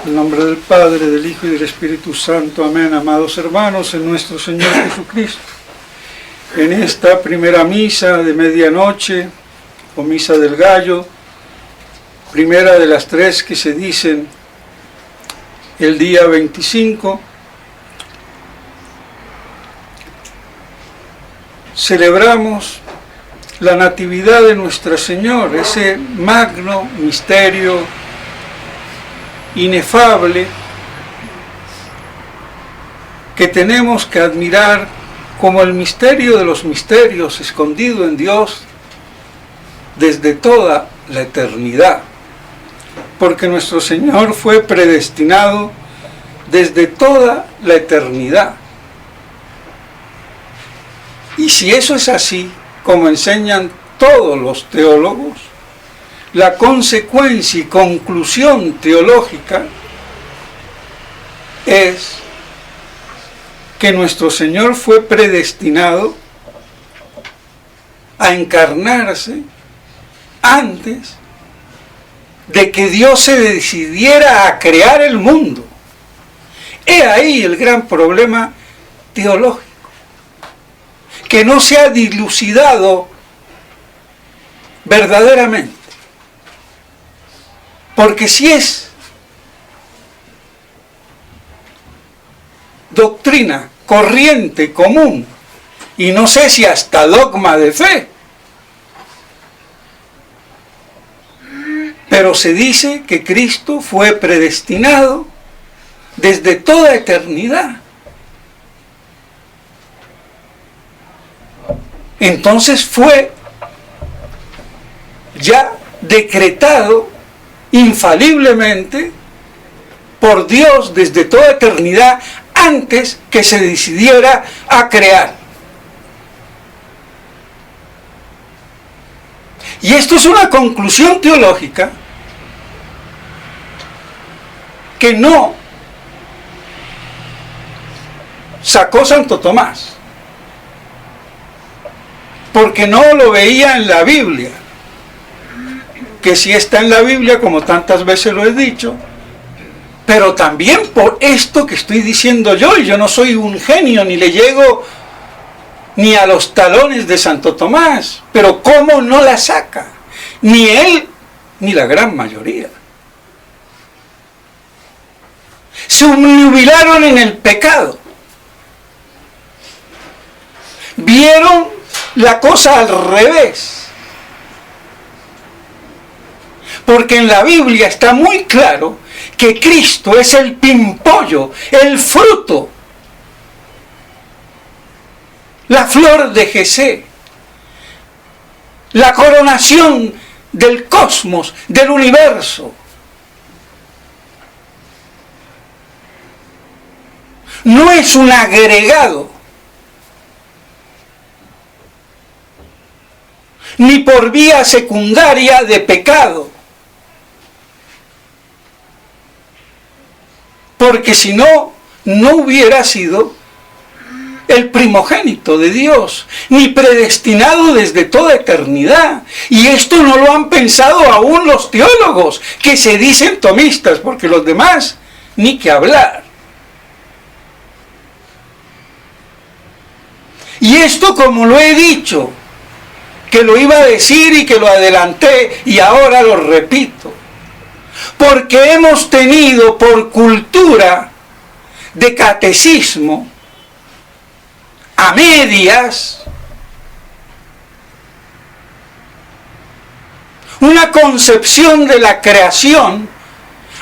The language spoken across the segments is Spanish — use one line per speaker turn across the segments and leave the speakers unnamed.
En el nombre del Padre, del Hijo y del Espíritu Santo. Amén. Amados hermanos, en nuestro Señor Jesucristo, en esta primera misa de medianoche, o misa del gallo, primera de las tres que se dicen el día 25, celebramos la Natividad de Nuestra Señora, ese magno misterio inefable que tenemos que admirar como el misterio de los misterios, escondido en Dios desde toda la eternidad, porque nuestro Señor fue predestinado desde toda la eternidad. Y si eso es así, como enseñan todos los teólogos, la consecuencia y conclusión teológica es que nuestro Señor fue predestinado a encarnarse antes de que Dios se decidiera a crear el mundo. He ahí el gran problema teológico, que no se ha dilucidado verdaderamente. Porque si es doctrina corriente, común, y no sé si hasta dogma de fe, pero se dice que Cristo fue predestinado desde toda eternidad. Entonces fue ya decretado infaliblemente por Dios desde toda eternidad antes que se decidiera a crear. Y esto es una conclusión teológica que no sacó Santo Tomás, porque no lo veía en la Biblia, que sí está en la Biblia, como tantas veces lo he dicho, pero también por esto que estoy diciendo yo, y yo no soy un genio, ni le llego ni a los talones de Santo Tomás, pero ¿cómo no la saca? Ni él, ni la gran mayoría. Se obnubilaron en el pecado, vieron la cosa al revés. Porque en la Biblia está muy claro que Cristo es el pimpollo, el fruto, la flor de Jesé, la coronación del cosmos, del universo. No es un agregado, ni por vía secundaria de pecado. Porque si no, no hubiera sido el primogénito de Dios, ni predestinado desde toda eternidad. Y esto no lo han pensado aún los teólogos, que se dicen tomistas, porque los demás, ni que hablar. Y esto, como lo he dicho, que lo iba a decir y que lo adelanté, y ahora lo repito, porque hemos tenido por cultura de catecismo a medias una concepción de la creación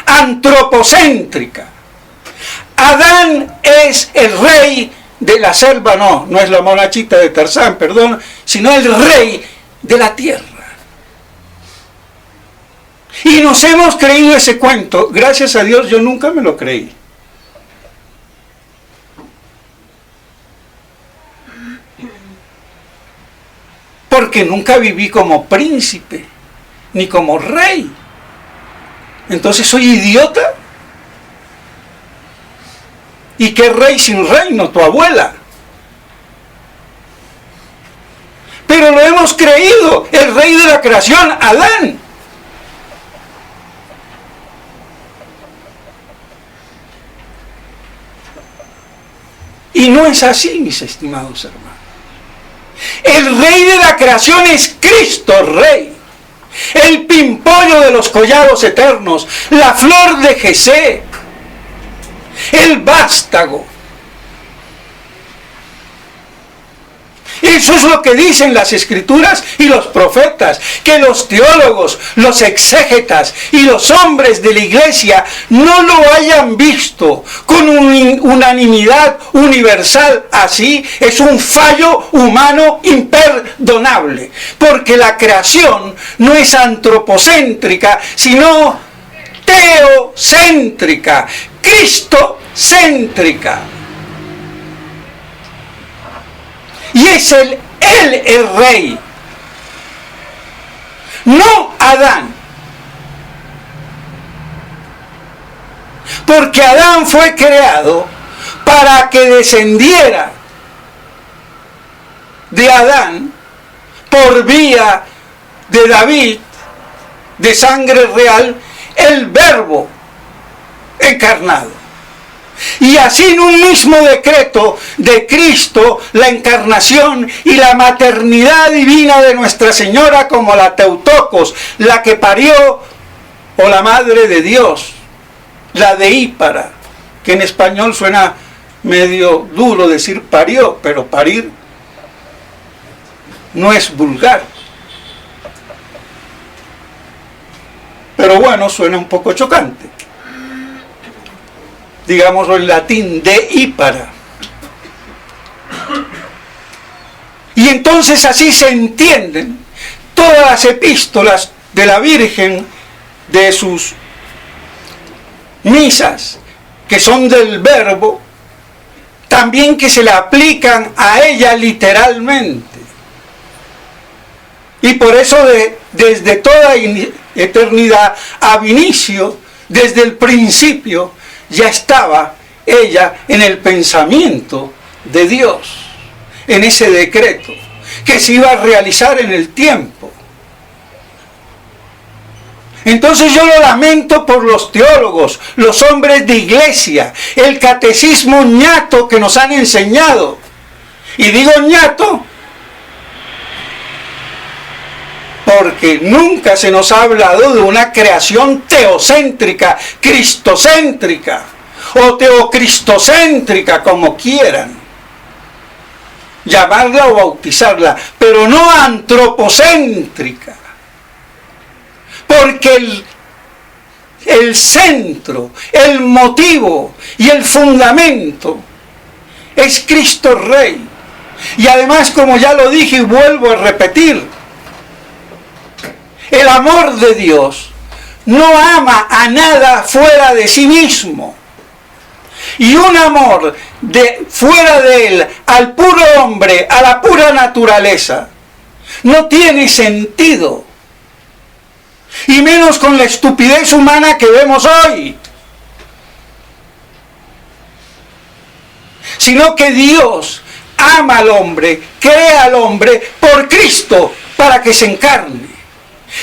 antropocéntrica. Adán es el rey de la selva, no es la monachita de Tarzán, perdón, sino el rey de la tierra. Y nos hemos creído ese cuento. Gracias a Dios yo nunca me lo creí. Porque nunca viví como príncipe, ni como rey. Entonces soy idiota. ¿Y qué rey sin reino? Tu abuela. Pero lo hemos creído, el rey de la creación, Adán. Y no es así, mis estimados hermanos. El Rey de la creación es Cristo Rey. El pimpollo de los collados eternos, la flor de Jesé, el vástago. Eso es lo que dicen las Escrituras y los profetas, que los teólogos, los exégetas y los hombres de la iglesia no lo hayan visto con unanimidad universal así, es un fallo humano imperdonable, porque la creación no es antropocéntrica, sino teocéntrica, cristocéntrica. Y es Él el Rey, no Adán. Porque Adán fue creado para que descendiera de Adán por vía de David, de sangre real, el Verbo encarnado. Y así en un mismo decreto de Cristo, la encarnación y la maternidad divina de Nuestra Señora como la Teutocos, la que parió, o la Madre de Dios, la deípara, que en español suena medio duro decir parió, pero parir no es vulgar. Pero bueno, suena un poco chocante. Digámoslo en latín, deípara. Y entonces así se entienden todas las epístolas de la Virgen, de sus misas, que son del Verbo, también que se le aplican a ella literalmente. Y por eso desde toda eternidad ab inicio, desde el principio, ya estaba ella en el pensamiento de Dios, en ese decreto que se iba a realizar en el tiempo. Entonces yo lo lamento por los teólogos, los hombres de iglesia, el catecismo ñato que nos han enseñado. Y digo ñato porque nunca se nos ha hablado de una creación teocéntrica, cristocéntrica, o teocristocéntrica, como quieran llamarla o bautizarla, pero no antropocéntrica, porque el centro, el motivo y el fundamento es Cristo Rey. Y además, como ya lo dije y vuelvo a repetir, el amor de Dios no ama a nada fuera de sí mismo. Y un amor fuera de él, al puro hombre, a la pura naturaleza, no tiene sentido. Y menos con la estupidez humana que vemos hoy. Sino que Dios ama al hombre, crea al hombre por Cristo, para que se encarne.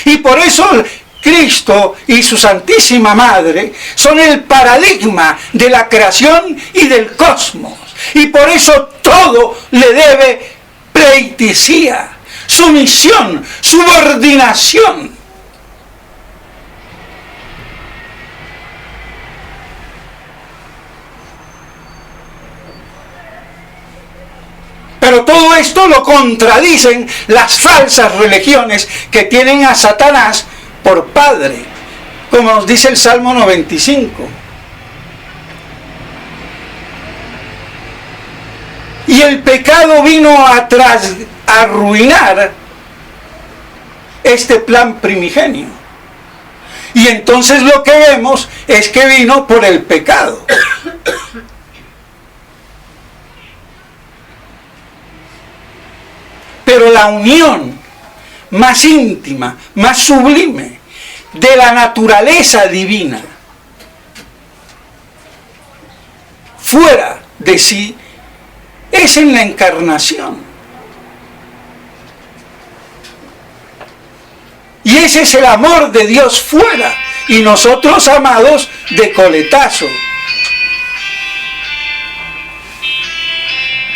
Y por eso Cristo y su Santísima Madre son el paradigma de la creación y del cosmos. Y por eso todo le debe pleitesía, sumisión, subordinación. Pero todo esto lo contradicen las falsas religiones que tienen a Satanás por padre, como nos dice el Salmo 95. Y el pecado vino a arruinar este plan primigenio. Y entonces lo que vemos es que vino por el pecado. Pero la unión más íntima, más sublime de la naturaleza divina, fuera de sí, es en la encarnación. Y ese es el amor de Dios fuera, y nosotros amados de coletazo.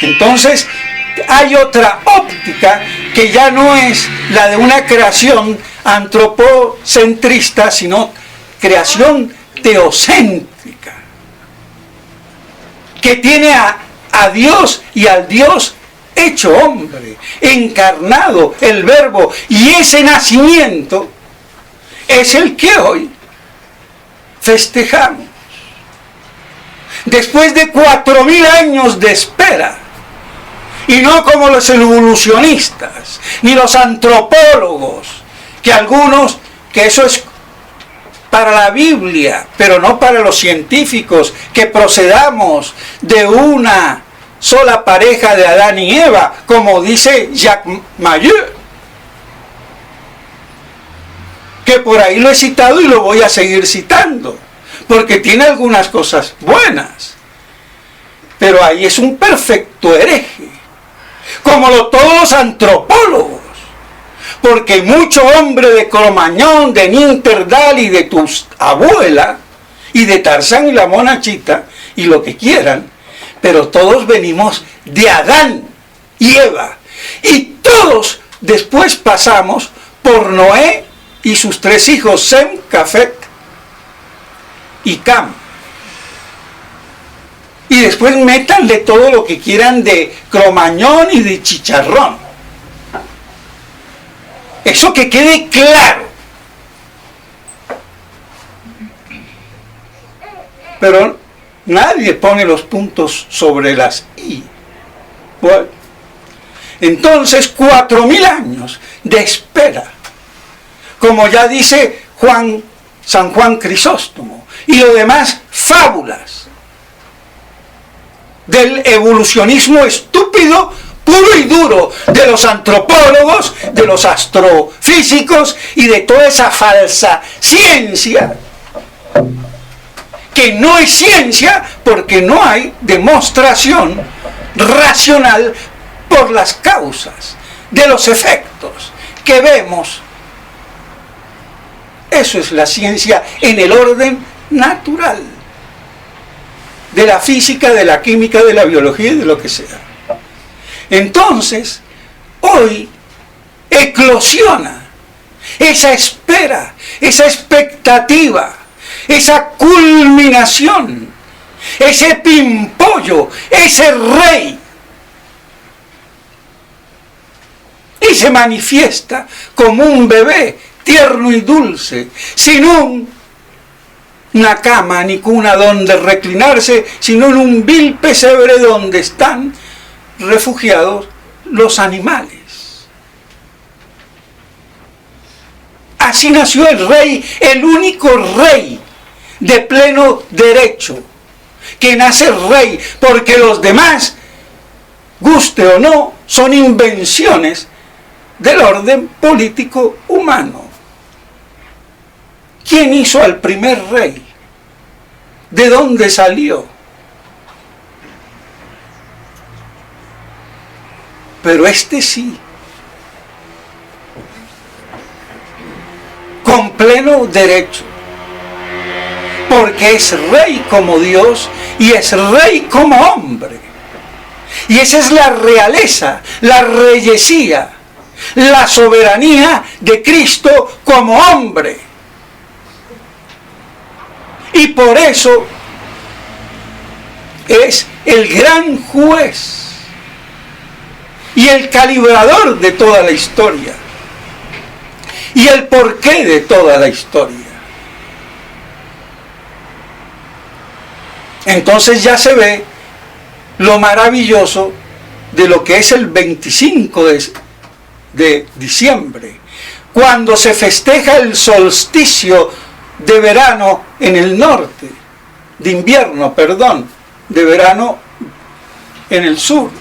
Entonces, hay otra óptica que ya no es la de una creación antropocentrista, sino creación teocéntrica, que tiene a Dios y al Dios hecho hombre, encarnado, el Verbo, y ese nacimiento es el que hoy festejamos. Después de 4000 años de espera, y no como los evolucionistas, ni los antropólogos, que algunos, que eso es para la Biblia, pero no para los científicos, que procedamos de una sola pareja de Adán y Eva, como dice Jacques Mayeux, que por ahí lo he citado y lo voy a seguir citando, porque tiene algunas cosas buenas, pero ahí es un perfecto hereje, como todos los antropólogos, porque mucho hombre de Cromañón, de Ninterdal y de tu abuela, y de Tarzán y la monachita, y lo que quieran, pero todos venimos de Adán y Eva, y todos después pasamos por Noé y sus 3 hijos, Sem, Jafet y Cam. Y después métanle todo lo que quieran de Cromañón y de chicharrón. Eso que quede claro. Pero nadie pone los puntos sobre las i. Bueno, entonces 4000 años de espera, como ya dice San Juan Crisóstomo, y lo demás fábulas del evolucionismo estúpido, puro y duro, de los antropólogos, de los astrofísicos y de toda esa falsa ciencia, que no es ciencia porque no hay demostración racional por las causas de los efectos que vemos. Eso es la ciencia en el orden natural, de la física, de la química, de la biología y de lo que sea. Entonces, hoy eclosiona esa espera, esa expectativa, esa culminación, ese pimpollo, ese rey, y se manifiesta como un bebé tierno y dulce, sin una cama ni cuna donde reclinarse, sino en un vil pesebre donde están refugiados los animales. Así nació el rey, el único rey de pleno derecho, que nace rey, porque los demás, guste o no, son invenciones del orden político humano. ¿Quién hizo al primer rey? ¿De dónde salió? Pero este sí, con pleno derecho, porque es rey como Dios y es rey como hombre. Y esa es la realeza, la reyesía, la soberanía de Cristo como hombre. Y por eso es el gran juez y el calibrador de toda la historia y el porqué de toda la historia. Entonces ya se ve lo maravilloso de lo que es el 25 de diciembre, cuando se festeja el solsticio de verano en el norte, de invierno, perdón, de verano en el sur.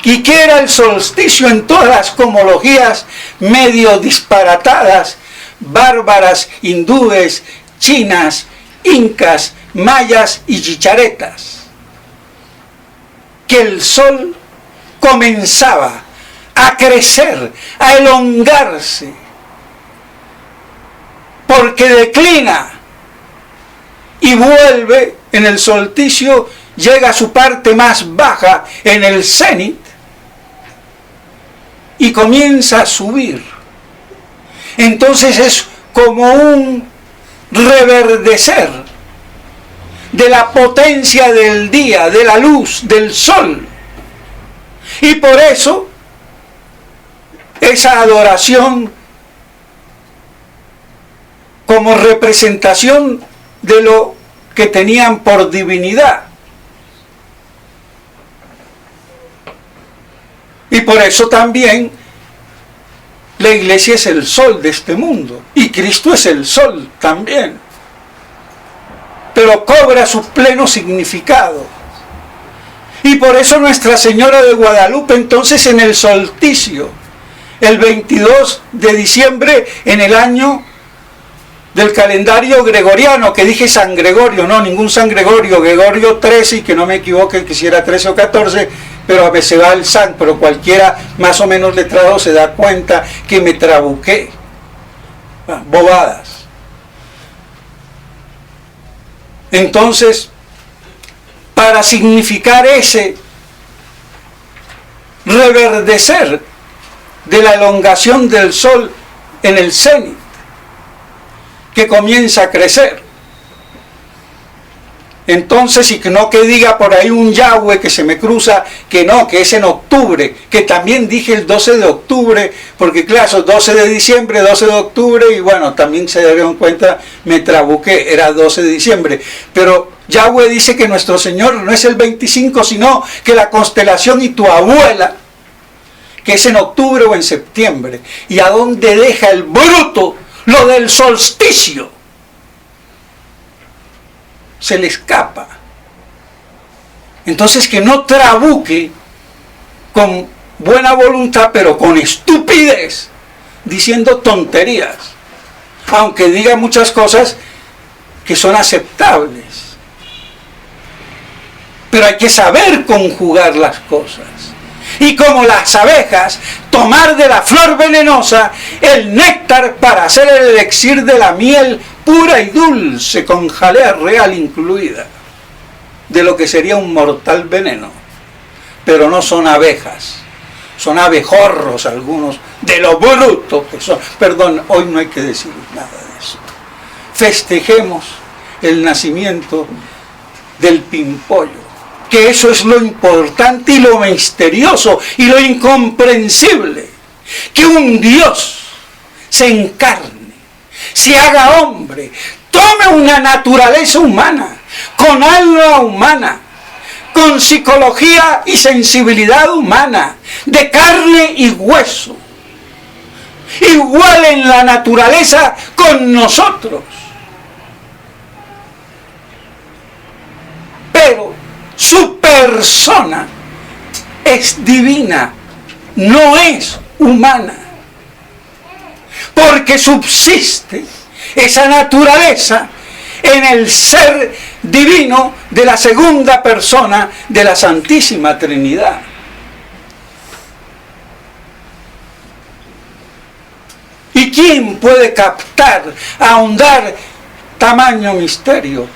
¿Y qué era el solsticio en todas las cosmologías medio disparatadas, bárbaras, hindúes, chinas, incas, mayas y chicharetas? Que el sol comenzaba a crecer, a elongarse, porque declina y vuelve en el solsticio llega a su parte más baja en el cenit y comienza a subir. Entonces es como un reverdecer de la potencia del día, de la luz, del sol. Y por eso esa adoración como representación de lo que tenían por divinidad. Y por eso también la iglesia es el sol de este mundo. Y Cristo es el sol también. Pero cobra su pleno significado. Y por eso Nuestra Señora de Guadalupe, entonces en el solsticio, el 22 de diciembre, en el año del calendario gregoriano, que dije San Gregorio, no, ningún San Gregorio, Gregorio 13, y que no me equivoque que si era 13 o 14, pero a veces va el San, pero cualquiera más o menos letrado se da cuenta que me trabuqué. Bobadas. Entonces, para significar ese reverdecer de la elongación del sol en el cenit, que comienza a crecer. Entonces, y que no que diga por ahí un Yahweh que se me cruza, que no, que es en octubre, que también dije el 12 de octubre, porque claro, 12 de diciembre, 12 de octubre, y bueno, también se dieron cuenta, me trabuqué, era 12 de diciembre, pero Yahweh dice que nuestro Señor no es el 25, sino que la constelación y tu abuela, que es en octubre o en septiembre. ¿Y a dónde deja el bruto lo del solsticio? Se le escapa. Entonces que no trabuque con buena voluntad, pero con estupidez, diciendo tonterías, aunque diga muchas cosas que son aceptables. Pero hay que saber conjugar las cosas. Y como las abejas, tomar de la flor venenosa el néctar para hacer el elixir de la miel pura y dulce, con jalea real incluida, de lo que sería un mortal veneno. Pero no son abejas, son abejorros algunos, de lo bruto que son. Perdón, hoy no hay que decir nada de eso. Festejemos el nacimiento del pimpollo, que eso es lo importante y lo misterioso y lo incomprensible, que un Dios se encarne, se haga hombre, tome una naturaleza humana, con alma humana, con psicología y sensibilidad humana, de carne y hueso, igual en la naturaleza con nosotros. Pero su persona es divina, no es humana, porque subsiste esa naturaleza en el ser divino de la segunda persona de la Santísima Trinidad. ¿Y quién puede captar, ahondar tamaño misterio?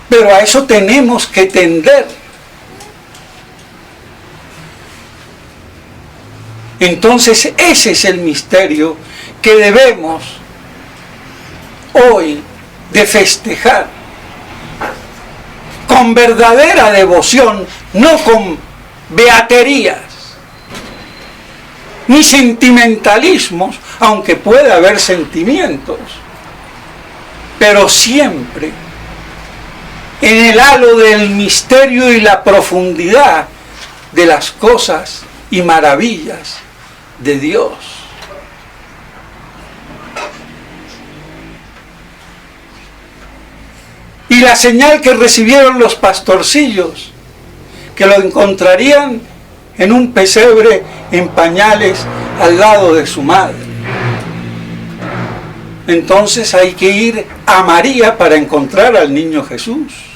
Pero a eso tenemos que tender. Entonces ese es el misterio que debemos hoy de festejar con verdadera devoción, no con beaterías ni sentimentalismos, aunque pueda haber sentimientos, pero siempre en el halo del misterio y la profundidad de las cosas y maravillas de Dios. Y la señal que recibieron los pastorcillos, que lo encontrarían en un pesebre en pañales al lado de su madre. Entonces hay que ir a María para encontrar al niño Jesús.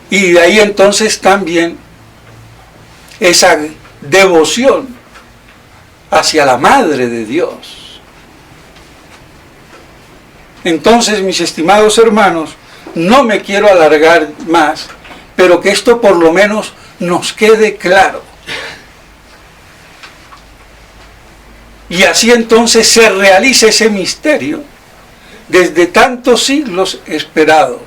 Y de ahí entonces también esa devoción hacia la Madre de Dios. Entonces, mis estimados hermanos, no me quiero alargar más, pero que esto por lo menos nos quede claro. Y así entonces se realiza ese misterio desde tantos siglos esperado.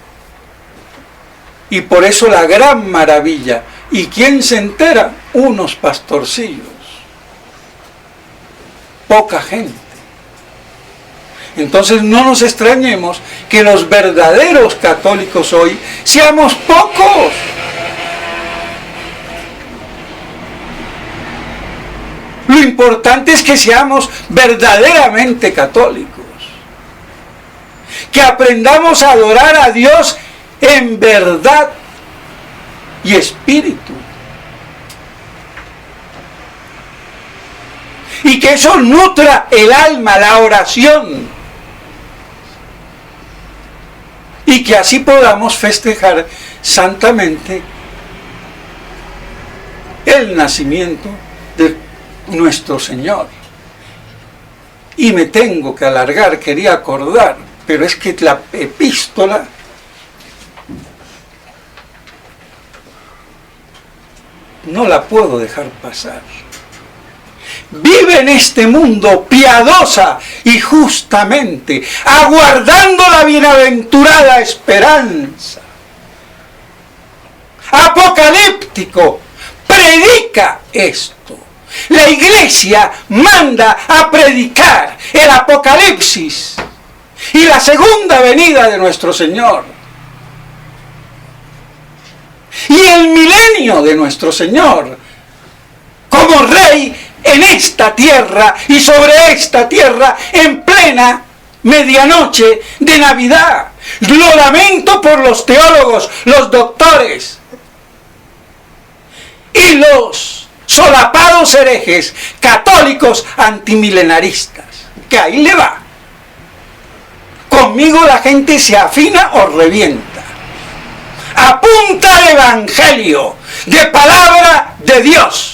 Y por eso la gran maravilla. ¿Y quién se entera? Unos pastorcillos. Poca gente. Entonces no nos extrañemos que los verdaderos católicos hoy seamos pocos. Lo importante es que seamos verdaderamente católicos. Que aprendamos a adorar a Dios en verdad y espíritu. Y que eso nutra el alma, la oración. Y que así podamos festejar santamente el nacimiento de nuestro Señor. Y me tengo que alargar, quería acordar, pero es que la epístola no la puedo dejar pasar. Vive en este mundo piadosa y justamente, aguardando la bienaventurada esperanza. Apocalíptico, predica esto. La Iglesia manda a predicar el Apocalipsis y la segunda venida de nuestro Señor. Y el milenio de nuestro Señor como Rey en esta tierra y sobre esta tierra en plena medianoche de Navidad. Lo lamento por los teólogos, los doctores y los solapados herejes católicos antimilenaristas, que ahí le va. Conmigo la gente se afina o revienta. A punta de evangelio, de palabra de Dios.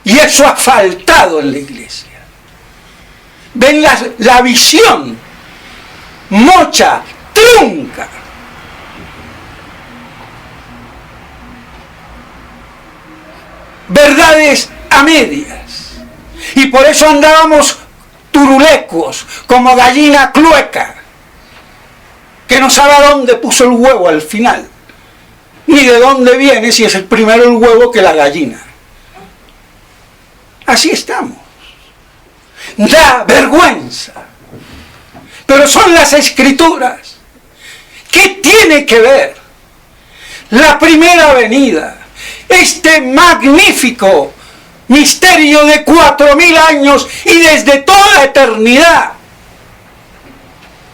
Y eso ha faltado en la Iglesia. Ven la visión mocha, trunca. Verdades a medias. Y por eso andábamos turulecos, como gallina clueca, que no sabe a dónde puso el huevo al final, ni de dónde viene, si es el primero el huevo que la gallina. Así estamos. Da vergüenza. Pero son las Escrituras. ¿Qué tiene que ver la primera venida, este magnífico misterio de 4000 años y desde toda la eternidad,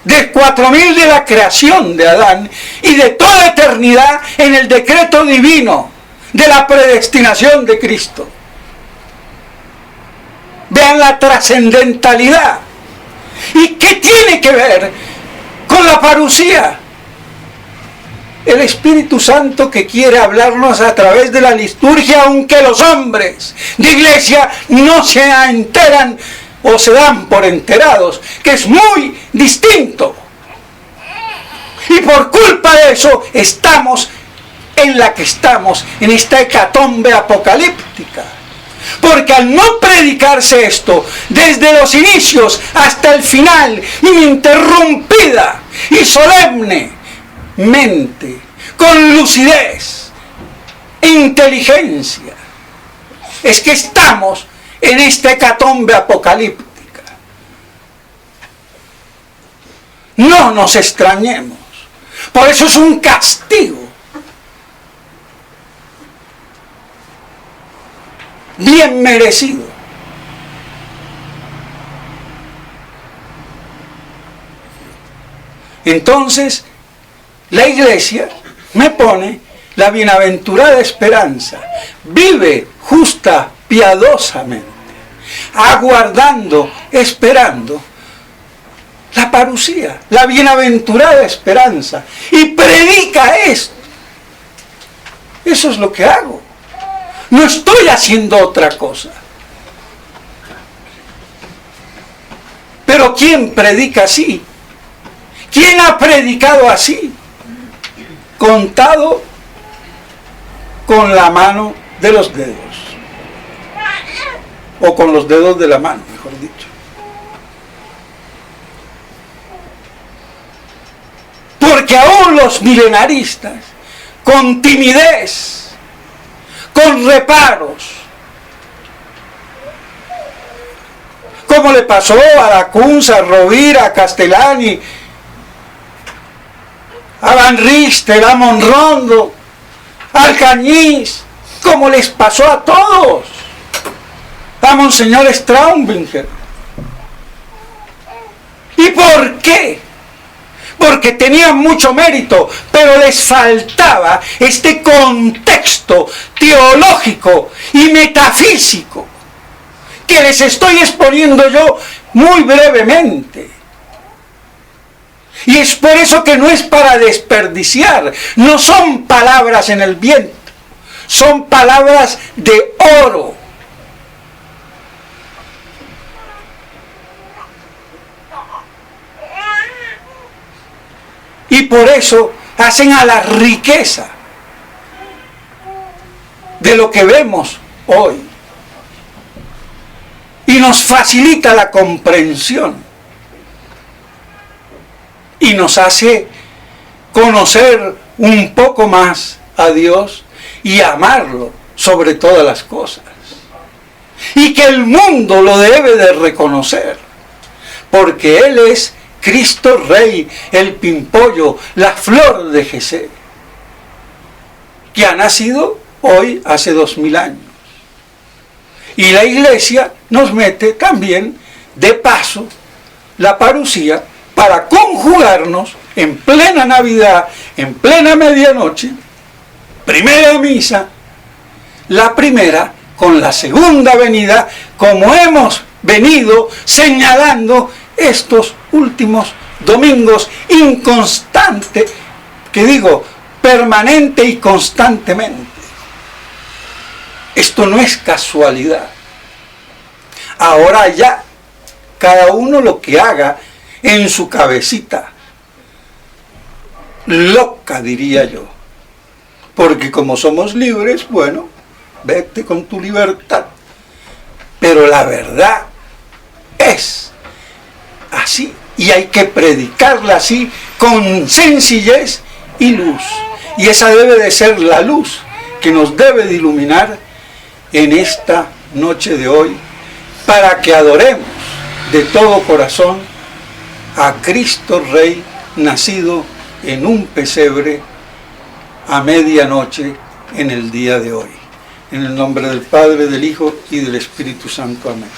de 4000 de la creación de Adán y de toda eternidad en el decreto divino de la predestinación de Cristo? Vean la trascendentalidad. ¿Y qué tiene que ver con la parusía? El Espíritu Santo que quiere hablarnos a través de la liturgia, aunque los hombres de iglesia no se enteran o se dan por enterados, que es muy distinto. Y por culpa de eso estamos en la que estamos, en esta hecatombe apocalíptica. Porque al no predicarse esto desde los inicios hasta el final, ininterrumpida y solemnemente, con lucidez e inteligencia, es que estamos en esta hecatombe apocalíptica. No nos extrañemos. Por eso es un castigo bien merecido. Entonces, la Iglesia me pone la bienaventurada esperanza. Vive justa, piadosamente, aguardando, esperando la parusía, la bienaventurada esperanza. Y predica esto. Eso es lo que hago. No estoy haciendo otra cosa. Pero ¿quién predica así? ¿Quién ha predicado así? Contado con la mano de los dedos. O con los dedos de la mano, mejor dicho. Porque aún los milenaristas, con timidez, con reparos, como le pasó a Lacunza, a Rovira, a Castellani, a Van Richter, a Monrondo, a Alcañiz, como les pasó a todos, a Monseñor Straubinger. ¿Y por qué? Porque tenían mucho mérito, pero les faltaba este contexto teológico y metafísico que les estoy exponiendo yo muy brevemente. Y es por eso que no es para desperdiciar, no son palabras en el viento, son palabras de oro. Y por eso hacen a la riqueza de lo que vemos hoy. Y nos facilita la comprensión. Y nos hace conocer un poco más a Dios y amarlo sobre todas las cosas. Y que el mundo lo debe de reconocer. Porque Él es Cristo Rey, el pimpollo, la flor de Jesé, que ha nacido hoy hace 2000 años. Y la Iglesia nos mete también de paso la parusía para conjugarnos en plena Navidad, en plena medianoche, primera misa, la primera con la segunda venida, como hemos venido señalando estos últimos domingos inconstante, que digo, permanente y constantemente. Esto no es casualidad. Ahora ya, cada uno lo que haga en su cabecita, loca diría yo, porque como somos libres, bueno, vete con tu libertad, pero la verdad es así, y hay que predicarla así, con sencillez y luz. Y esa debe de ser la luz que nos debe de iluminar en esta noche de hoy, para que adoremos de todo corazón a Cristo Rey, nacido en un pesebre a medianoche en el día de hoy. En el nombre del Padre, del Hijo y del Espíritu Santo. Amén.